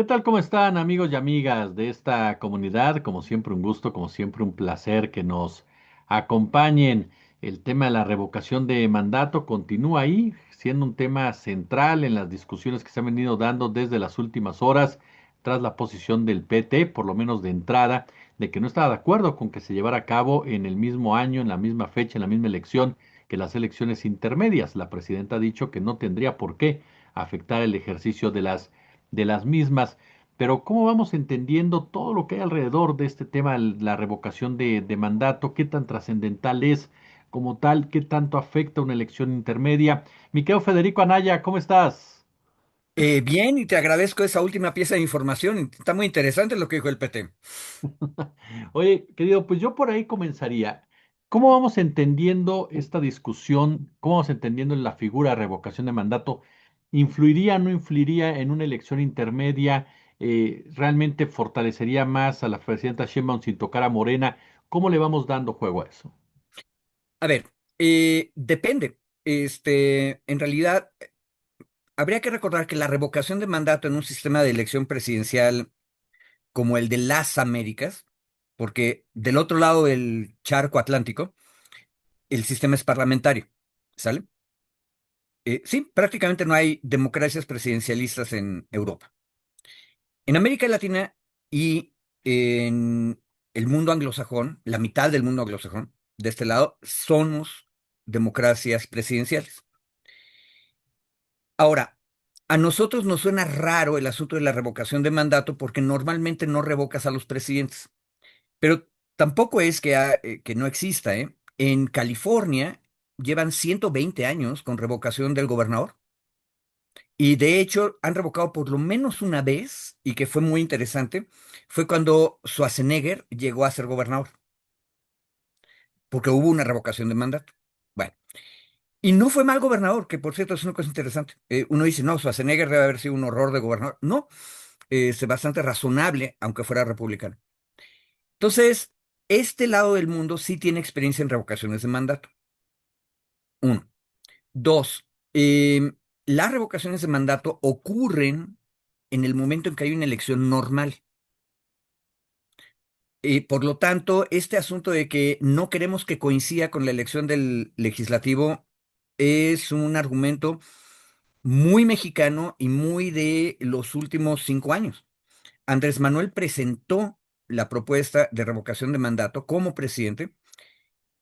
¿Qué tal? ¿Cómo están amigos y amigas de esta comunidad? Como siempre un gusto, como siempre un placer que nos acompañen. El tema de la revocación de mandato continúa ahí, siendo un tema central en las discusiones que se han venido dando desde las últimas horas, tras la posición del PT, por lo menos de entrada, de que no estaba de acuerdo con que se llevara a cabo en el mismo año, en la misma fecha, en la misma elección que las elecciones intermedias. La presidenta ha dicho que no tendría por qué afectar el ejercicio de las mismas. Pero ¿cómo vamos entendiendo todo lo que hay alrededor de este tema, la revocación de mandato? ¿Qué tan trascendental es como tal? ¿Qué tanto afecta una elección intermedia? Mi querido Federico Anaya, ¿cómo estás? Bien, y te agradezco esa última pieza de información. Está muy interesante lo que dijo el PT. Oye, querido, pues yo por ahí comenzaría. ¿Cómo vamos entendiendo esta discusión? ¿Cómo vamos entendiendo la figura de revocación de mandato? ¿Influiría o no influiría en una elección intermedia? ¿Realmente fortalecería más a la presidenta Sheinbaum sin tocar a Morena? ¿Cómo le vamos dando juego a eso? A ver, depende. En realidad, habría que recordar que la revocación de mandato en un sistema de elección presidencial como el de las Américas, porque del otro lado del charco atlántico, el sistema es parlamentario, ¿sale? Sí, prácticamente no hay democracias presidencialistas en Europa. En América Latina y en el mundo anglosajón, la mitad del mundo anglosajón, de este lado, somos democracias presidenciales. Ahora, a nosotros nos suena raro el asunto de la revocación de mandato porque normalmente no revocas a los presidentes, pero tampoco es que no exista, ¿eh? En California llevan 120 años con revocación del gobernador. Y de hecho han revocado por lo menos una vez, y que fue muy interesante, fue cuando Schwarzenegger llegó a ser gobernador, porque hubo una revocación de mandato. Bueno, y no fue mal gobernador, que por cierto es una cosa interesante. Uno dice, no, Schwarzenegger debe haber sido un horror de gobernador. No, es bastante razonable, aunque fuera republicano. Entonces, este lado del mundo sí tiene experiencia en revocaciones de mandato. Uno. Dos, las revocaciones de mandato ocurren en el momento en que hay una elección normal. Por lo tanto, este asunto de que no queremos que coincida con la elección del legislativo es un argumento muy mexicano y muy de los últimos 5 años. Andrés Manuel presentó la propuesta de revocación de mandato como presidente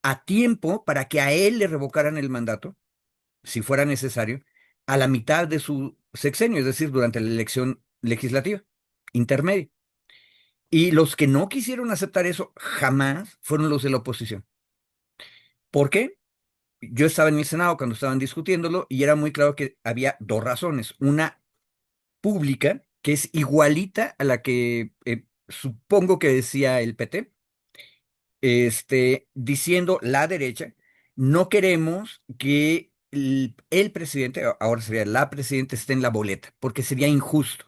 a tiempo para que a él le revocaran el mandato, si fuera necesario, a la mitad de su sexenio, es decir, durante la elección legislativa intermedia. Y los que no quisieron aceptar eso jamás fueron los de la oposición. ¿Por qué? Yo estaba en el Senado cuando estaban discutiéndolo y era muy claro que había dos razones. Una pública, que es igualita a la que supongo que decía el PT, diciendo la derecha, no queremos que el presidente, ahora sería la presidenta, esté en la boleta, porque sería injusto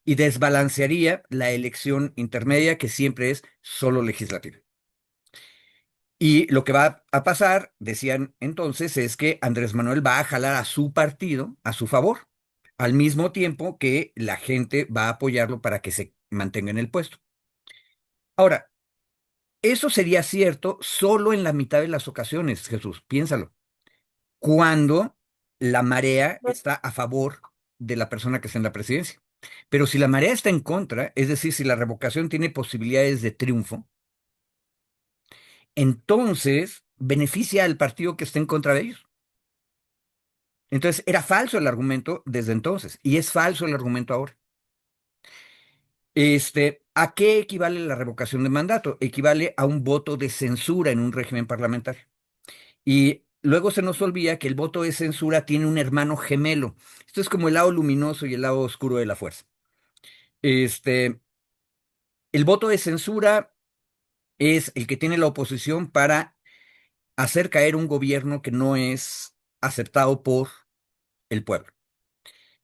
y desbalancearía la elección intermedia, que siempre es solo legislativa. Y lo que va a pasar, decían entonces, es que Andrés Manuel va a jalar a su partido a su favor, al mismo tiempo que la gente va a apoyarlo para que se mantenga en el puesto. Ahora, eso sería cierto solo en la mitad de las ocasiones, Jesús, piénsalo. Cuando la marea está a favor de la persona que está en la presidencia. Pero si la marea está en contra, es decir, si la revocación tiene posibilidades de triunfo, entonces beneficia al partido que está en contra de ellos. Entonces, era falso el argumento desde entonces y es falso el argumento ahora. ¿A qué equivale la revocación de mandato? Equivale a un voto de censura en un régimen parlamentario. Y luego se nos olvida que el voto de censura tiene un hermano gemelo. Esto es como el lado luminoso y el lado oscuro de la fuerza. Este, el voto de censura es el que tiene la oposición para hacer caer un gobierno que no es aceptado por el pueblo.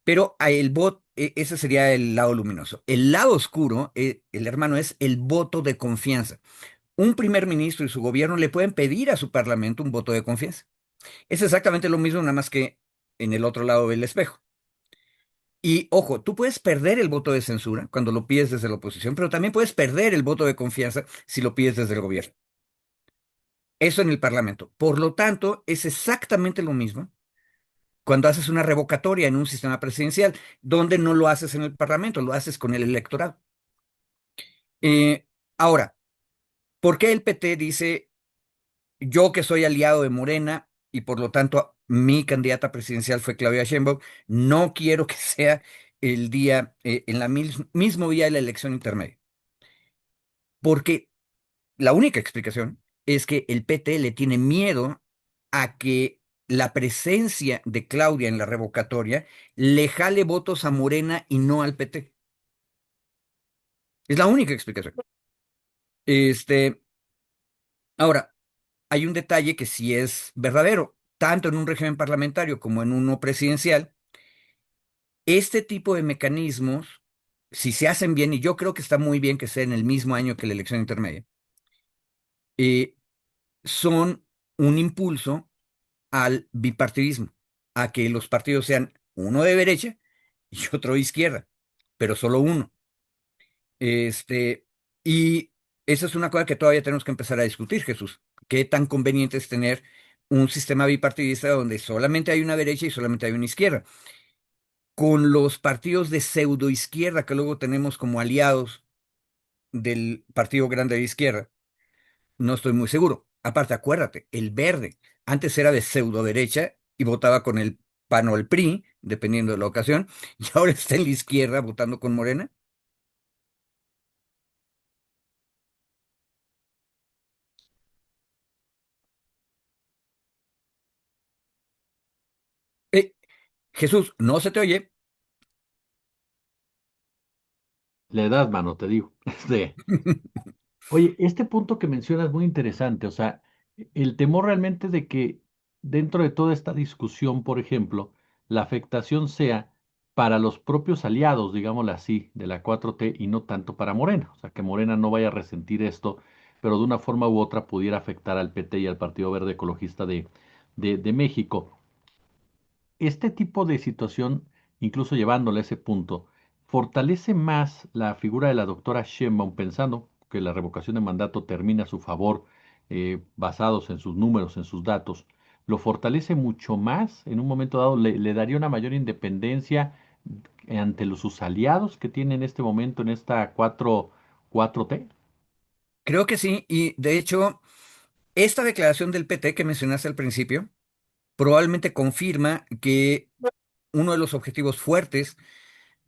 Pero a el voto, ese sería el lado luminoso. El lado oscuro, el hermano, es el voto de confianza. Un primer ministro y su gobierno le pueden pedir a su parlamento un voto de confianza. Es exactamente lo mismo, nada más que en el otro lado del espejo. Y ojo, tú puedes perder el voto de censura cuando lo pides desde la oposición, pero también puedes perder el voto de confianza si lo pides desde el gobierno. Eso en el Parlamento. Por lo tanto, es exactamente lo mismo cuando haces una revocatoria en un sistema presidencial, donde no lo haces en el Parlamento, lo haces con el electorado. Eh, Ahora, ¿por qué el PT dice, yo que soy aliado de Morena y por lo tanto mi candidata presidencial fue Claudia Sheinbaum, no quiero que sea el día, en la mismo día de la elección intermedia? Porque la única explicación es que el PT le tiene miedo a que la presencia de Claudia en la revocatoria le jale votos a Morena y no al PT. Es la única explicación. Este, Ahora, hay un detalle que sí es verdadero, tanto en un régimen parlamentario como en uno presidencial. Este tipo de mecanismos, si se hacen bien, y yo creo que está muy bien que sea en el mismo año que la elección intermedia, eh, son un impulso al bipartidismo, a que los partidos sean uno de derecha y otro de izquierda, pero solo uno. Este, y esa es una cosa que todavía tenemos que empezar a discutir, Jesús. ¿Qué tan conveniente es tener un sistema bipartidista donde solamente hay una derecha y solamente hay una izquierda? Con los partidos de pseudo izquierda que luego tenemos como aliados del partido grande de izquierda, no estoy muy seguro. Aparte, acuérdate, el Verde antes era de pseudo derecha y votaba con el PAN o el PRI, dependiendo de la ocasión, y ahora está en la izquierda votando con Morena. Eh, Jesús, no se te oye. La edad, mano, te digo. Oye, este punto que mencionas es muy interesante, o sea, el temor realmente de que dentro de toda esta discusión, por ejemplo, la afectación sea para los propios aliados, digámoslo así, de la 4T y no tanto para Morena, o sea, que Morena no vaya a resentir esto, pero de una forma u otra pudiera afectar al PT y al Partido Verde Ecologista de México. Este tipo de situación, incluso llevándole a ese punto, fortalece más la figura de la doctora Sheinbaum pensando que la revocación de mandato termina a su favor, basados en sus números, en sus datos, lo fortalece mucho más en un momento dado, le daría una mayor independencia ante sus aliados que tiene en este momento en esta 4T. Creo que sí, y de hecho, esta declaración del PT que mencionaste al principio probablemente confirma que uno de los objetivos fuertes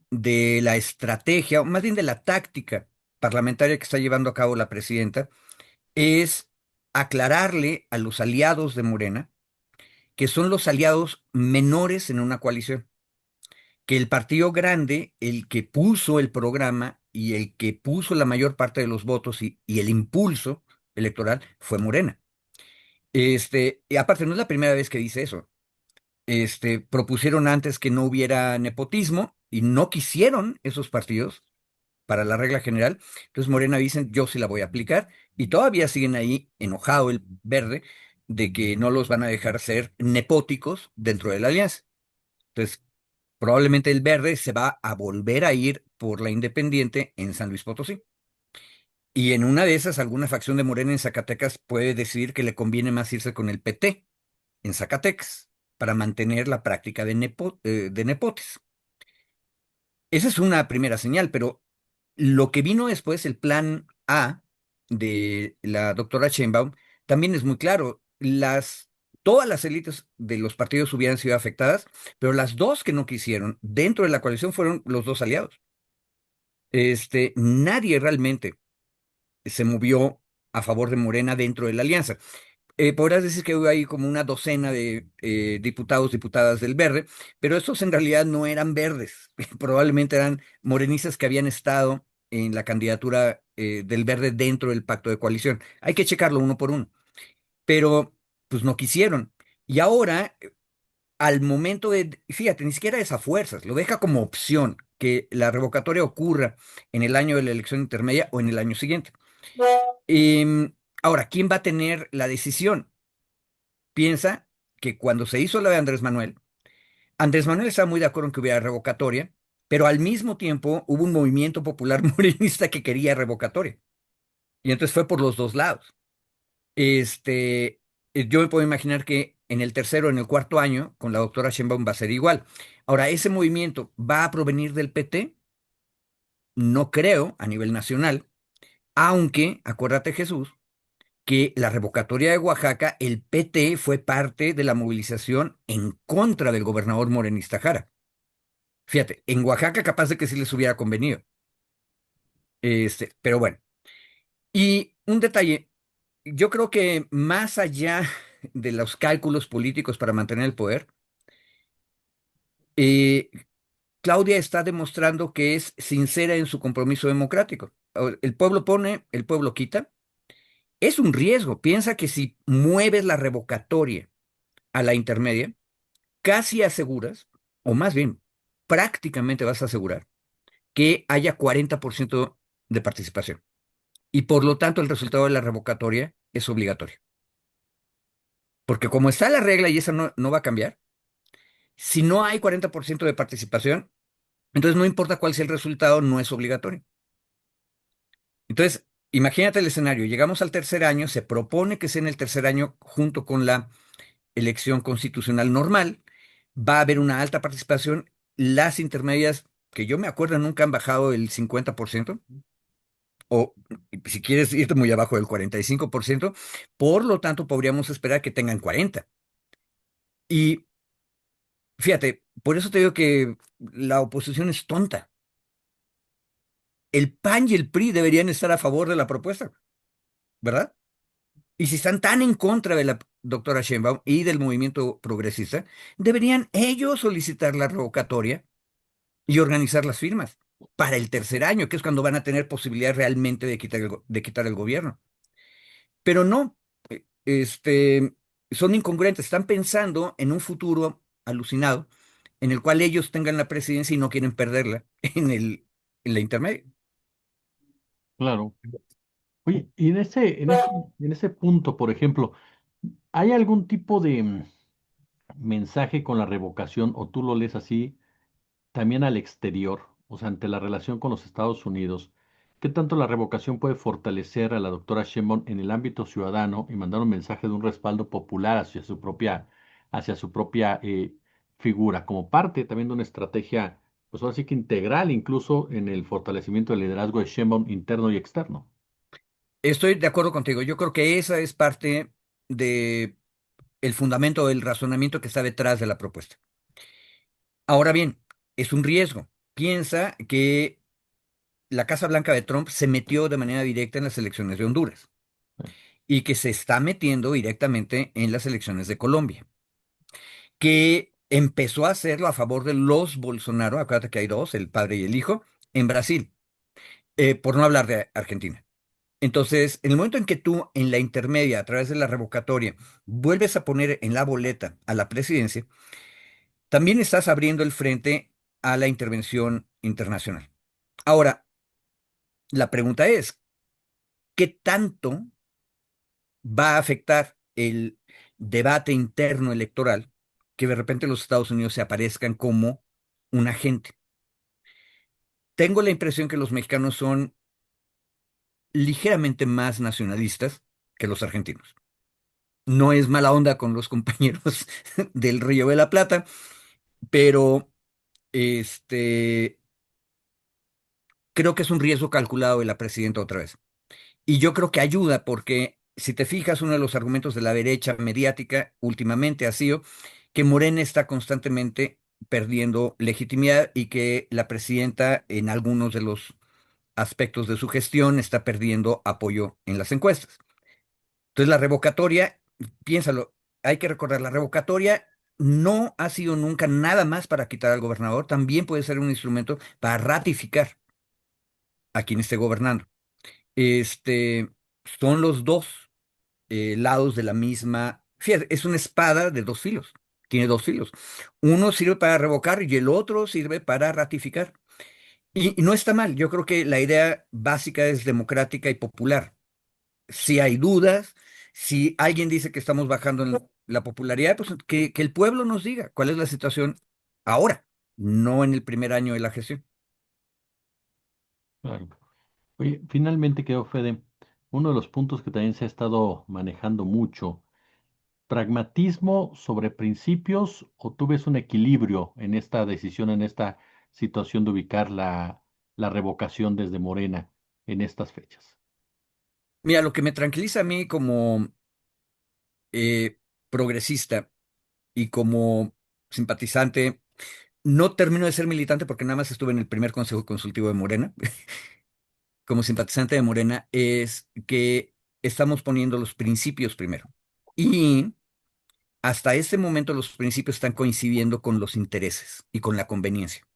de la estrategia, o más bien de la táctica parlamentaria que está llevando a cabo la presidenta, es aclararle a los aliados de Morena que son los aliados menores en una coalición, que el partido grande, el que puso el programa y el que puso la mayor parte de los votos y el impulso electoral fue Morena. Y aparte, no es la primera vez que dice eso. Propusieron antes que no hubiera nepotismo y no quisieron esos partidos para la regla general. Entonces Morena dicen, yo sí la voy a aplicar y todavía siguen ahí enojado el verde de que no los van a dejar ser nepóticos dentro de la alianza. Entonces, probablemente el verde se va a volver a ir por la independiente en San Luis Potosí. Y en una de esas, alguna facción de Morena en Zacatecas puede decidir que le conviene más irse con el PT en Zacatecas para mantener la práctica de nepotes. Esa es una primera señal, pero lo que vino después, el plan A de la doctora Sheinbaum, también es muy claro. Todas las élites de los partidos hubieran sido afectadas, pero las dos que no quisieron dentro de la coalición fueron los dos aliados. Nadie realmente se movió a favor de Morena dentro de la alianza. Podrás decir que hubo ahí como una docena de diputados, diputadas del Verde, pero estos en realidad no eran verdes, probablemente eran morenistas que habían estado en la candidatura del Verde dentro del pacto de coalición. Hay que checarlo uno por uno, pero pues no quisieron. Y ahora, al momento fíjate, ni siquiera es a fuerzas, lo deja como opción que la revocatoria ocurra en el año de la elección intermedia o en el año siguiente. Ahora, ¿quién va a tener la decisión? Piensa que cuando se hizo la de Andrés Manuel estaba muy de acuerdo en que hubiera revocatoria, pero al mismo tiempo hubo un movimiento popular morenista que quería revocatoria. Y entonces fue por los dos lados. Este, yo me puedo imaginar que en el tercero, en el cuarto año, con la doctora Sheinbaum va a ser igual. Ahora, ¿ese movimiento va a provenir del PT? No creo, a nivel nacional, aunque, acuérdate Jesús, que la revocatoria de Oaxaca, el PT fue parte de la movilización en contra del gobernador morenista Jara. Fíjate, en Oaxaca capaz de que sí les hubiera convenido. Pero bueno. Y un detalle, yo creo que más allá de los cálculos políticos para mantener el poder, eh, Claudia está demostrando que es sincera en su compromiso democrático. El pueblo pone, el pueblo quita. Es un riesgo. Piensa que si mueves la revocatoria a la intermedia, casi aseguras, o más bien, prácticamente vas a asegurar que haya 40% de participación. Y por lo tanto, el resultado de la revocatoria es obligatorio. Porque como está la regla y esa no va a cambiar, si no hay 40% de participación, entonces no importa cuál sea el resultado, no es obligatorio. Entonces, imagínate el escenario, llegamos al tercer año, se propone que sea en el tercer año junto con la elección constitucional normal, va a haber una alta participación, las intermedias, que yo me acuerdo nunca han bajado el 50%, o si quieres irte muy abajo del 45%, por lo tanto podríamos esperar que tengan 40%. Y fíjate, por eso te digo que la oposición es tonta. El PAN y el PRI deberían estar a favor de la propuesta, ¿verdad? Y si están tan en contra de la doctora Sheinbaum y del movimiento progresista, deberían ellos solicitar la revocatoria y organizar las firmas para el tercer año, que es cuando van a tener posibilidad realmente de quitar el gobierno. Pero no, son incongruentes, están pensando en un futuro alucinado en el cual ellos tengan la presidencia y no quieren perderla en la intermedia. Claro. Oye, y en ese punto, por ejemplo, ¿hay algún tipo de mensaje con la revocación, o tú lo lees así, también al exterior, o sea, ante la relación con los Estados Unidos? ¿Qué tanto la revocación puede fortalecer a la doctora Sheinbaum en el ámbito ciudadano y mandar un mensaje de un respaldo popular hacia su propia figura, como parte también de una estrategia, pues ahora sí que integral, incluso en el fortalecimiento del liderazgo de Sheinbaum interno y externo? Estoy de acuerdo contigo. Yo creo que esa es parte de el fundamento del razonamiento que está detrás de la propuesta. Ahora bien, es un riesgo. Piensa que la Casa Blanca de Trump se metió de manera directa en las elecciones de Honduras y que se está metiendo directamente en las elecciones de Colombia, que empezó a hacerlo a favor de los Bolsonaro, acuérdate que hay dos, el padre y el hijo, en Brasil, por no hablar de Argentina. Entonces, en el momento en que tú en la intermedia, a través de la revocatoria, vuelves a poner en la boleta a la presidencia, también estás abriendo el frente a la intervención internacional. Ahora, la pregunta es, ¿qué tanto va a afectar el debate interno electoral que de repente los Estados Unidos se aparezcan como un agente? Tengo la impresión que los mexicanos son ligeramente más nacionalistas que los argentinos. No es mala onda con los compañeros del Río de la Plata, pero este, creo que es un riesgo calculado de la presidenta otra vez. Y yo creo que ayuda porque, si te fijas, uno de los argumentos de la derecha mediática últimamente ha sido que Morena está constantemente perdiendo legitimidad y que la presidenta en algunos de los aspectos de su gestión está perdiendo apoyo en las encuestas. Entonces, la revocatoria, piénsalo, hay que recordar, la revocatoria no ha sido nunca nada más para quitar al gobernador, también puede ser un instrumento para ratificar a quien esté gobernando. Este, son los dos lados de la misma. Fíjate, es una espada de dos filos. Tiene dos filos. Uno sirve para revocar y el otro sirve para ratificar. Y no está mal. Yo creo que la idea básica es democrática y popular. Si hay dudas, si alguien dice que estamos bajando en la popularidad, pues que el pueblo nos diga cuál es la situación ahora. no en el primer año de la gestión. Claro. Oye, finalmente quedó Fede, uno de los puntos que también se ha estado manejando mucho, pragmatismo sobre principios o tú ves un equilibrio en esta decisión, en esta situación de ubicar la revocación desde Morena en estas fechas. Mira, lo que me tranquiliza a mí como eh, progresista y como simpatizante, no termino de ser militante porque nada más estuve en el primer consejo consultivo de Morena, como simpatizante de Morena, es que estamos poniendo los principios primero. Y hasta este momento los principios están coincidiendo con los intereses y con la conveniencia.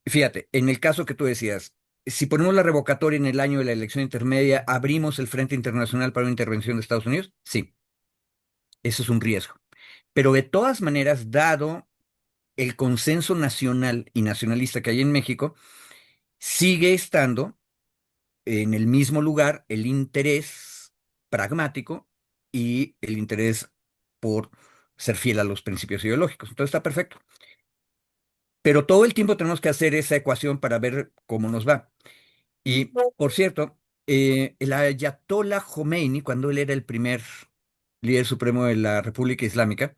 Fíjate, en el caso que tú decías, si ponemos la revocatoria en el año de la elección intermedia, ¿abrimos el frente internacional para una intervención de Estados Unidos? Sí, eso es un riesgo. Pero de todas maneras, dado el consenso nacional y nacionalista que hay en México, sigue estando en el mismo lugar el interés pragmático y el interés por ser fiel a los principios ideológicos. Entonces está perfecto. Pero todo el tiempo tenemos que hacer esa ecuación para ver cómo nos va. Y, por cierto, el Ayatollah Khomeini, cuando él era el primer líder supremo de la República Islámica,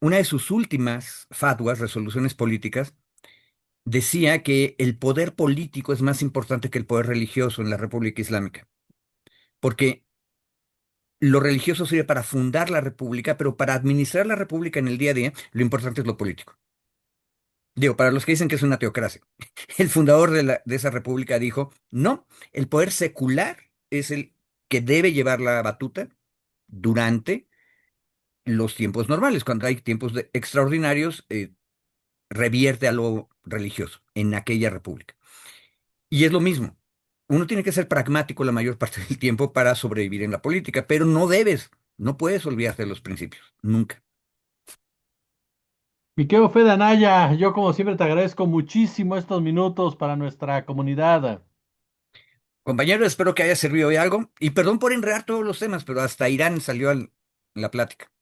una de sus últimas fatwas, resoluciones políticas, decía que el poder político es más importante que el poder religioso en la República Islámica, porque lo religioso sirve para fundar la república, pero para administrar la república en el día a día, lo importante es lo político. Digo, para los que dicen que es una teocracia, el fundador de esa república dijo, no, el poder secular es el que debe llevar la batuta durante los tiempos normales. Cuando hay tiempos extraordinarios, revierte a lo religioso en aquella república. Y es lo mismo. Uno tiene que ser pragmático la mayor parte del tiempo para sobrevivir en la política, pero no puedes olvidarte de los principios, nunca. Mi querido Fede Anaya, yo como siempre te agradezco muchísimo estos minutos para nuestra comunidad. Compañero, espero que haya servido de algo y perdón por enredar todos los temas, pero hasta Irán salió en la plática.